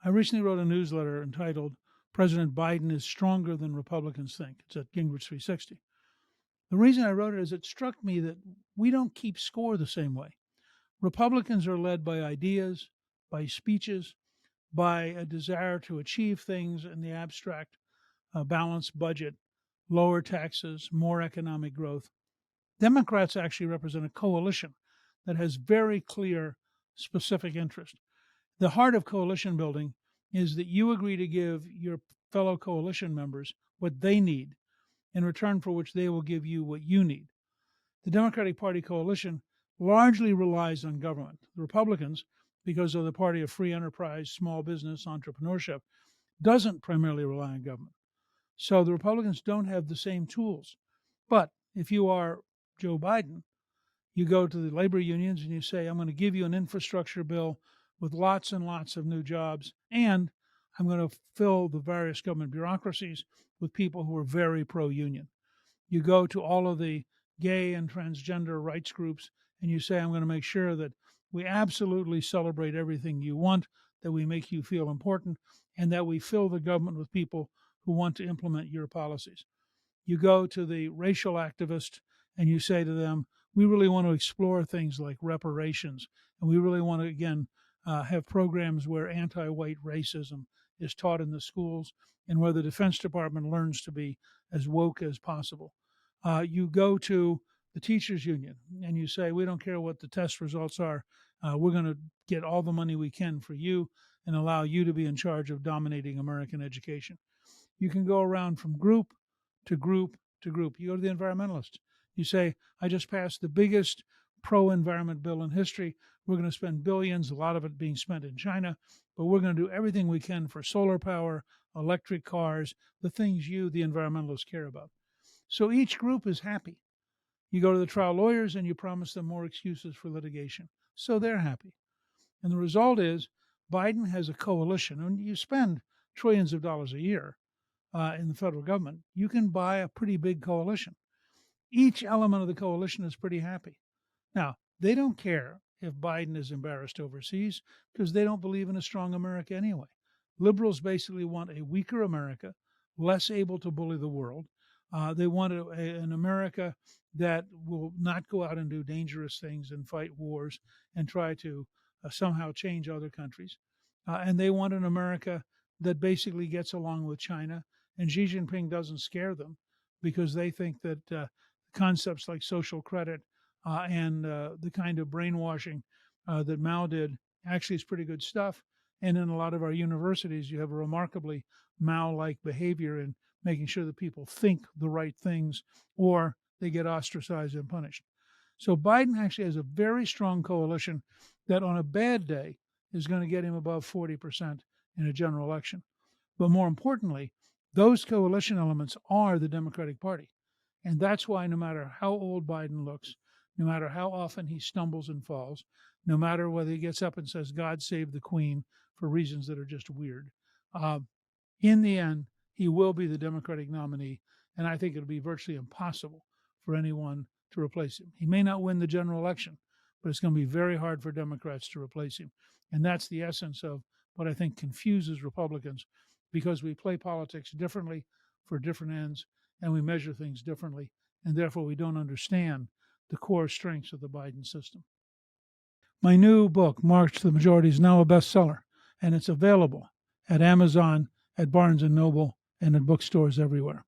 I recently wrote a newsletter entitled President Biden is Stronger Than Republicans Think. It's at Gingrich 360. The reason I wrote it is it struck me that we don't keep score the same way. Republicans are led by ideas, by speeches, by a desire to achieve things in the abstract, a balanced budget, lower taxes, more economic growth. Democrats actually represent a coalition that has very clear, specific interest. The heart of coalition building is that you agree to give your fellow coalition members what they need, in return for which they will give you what you need. The Democratic Party coalition largely relies on government. The Republicans, because of the party of free enterprise, small business, entrepreneurship, doesn't primarily rely on government. So the Republicans don't have the same tools. But if you are Joe Biden, you go to the labor unions and you say, I'm going to give you an infrastructure bill with lots and lots of new jobs, and I'm going to fill the various government bureaucracies with people who are very pro-union. You go to all of the gay and transgender rights groups and you say, I'm going to make sure that we absolutely celebrate everything you want, that we make you feel important, and that we fill the government with people who want to implement your policies. You go to the racial activists and you say to them, we really want to explore things like reparations, and we really want to, again, have programs where anti-white racism is taught in the schools and where the Defense Department learns to be as woke as possible. You go to the teachers union and you say, we don't care what the test results are. We're going to get all the money we can for you and allow you to be in charge of dominating American education. You can go around from group to group to group. You go to the environmentalists. You say, I just passed the biggest pro-environment bill in history. We're going to spend billions, a lot of it being spent in China, but we're going to do everything we can for solar power, electric cars, the things you, the environmentalists, care about. So each group is happy. You go to the trial lawyers and you promise them more excuses for litigation. So they're happy. And the result is Biden has a coalition, and you spend trillions of dollars a year in the federal government. You can buy a pretty big coalition. Each element of the coalition is pretty happy. Now, they don't care if Biden is embarrassed overseas because they don't believe in a strong America anyway. Liberals basically want a weaker America, less able to bully the world. They want an America that will not go out and do dangerous things and fight wars and try to somehow change other countries. And they want an America that basically gets along with China. And Xi Jinping doesn't scare them because they think that concepts like social credit and the kind of brainwashing that Mao did actually is pretty good stuff. And in a lot of our universities, you have a remarkably Mao-like behavior in making sure that people think the right things or they get ostracized and punished. So Biden actually has a very strong coalition that on a bad day is going to get him above 40% in a general election. But more importantly, those coalition elements are the Democratic Party. And that's why no matter how old Biden looks, no matter how often he stumbles and falls, no matter whether he gets up and says, God save the Queen for reasons that are just weird, in the end, he will be the Democratic nominee. And I think it'll be virtually impossible for anyone to replace him. He may not win the general election, but it's going to be very hard for Democrats to replace him. And that's the essence of what I think confuses Republicans, because we play politics differently for different ends and we measure things differently. And therefore, we don't understand the core strengths of the Biden system. My new book, March to the Majority, is now a bestseller, and it's available at Amazon, at Barnes & Noble, and at bookstores everywhere.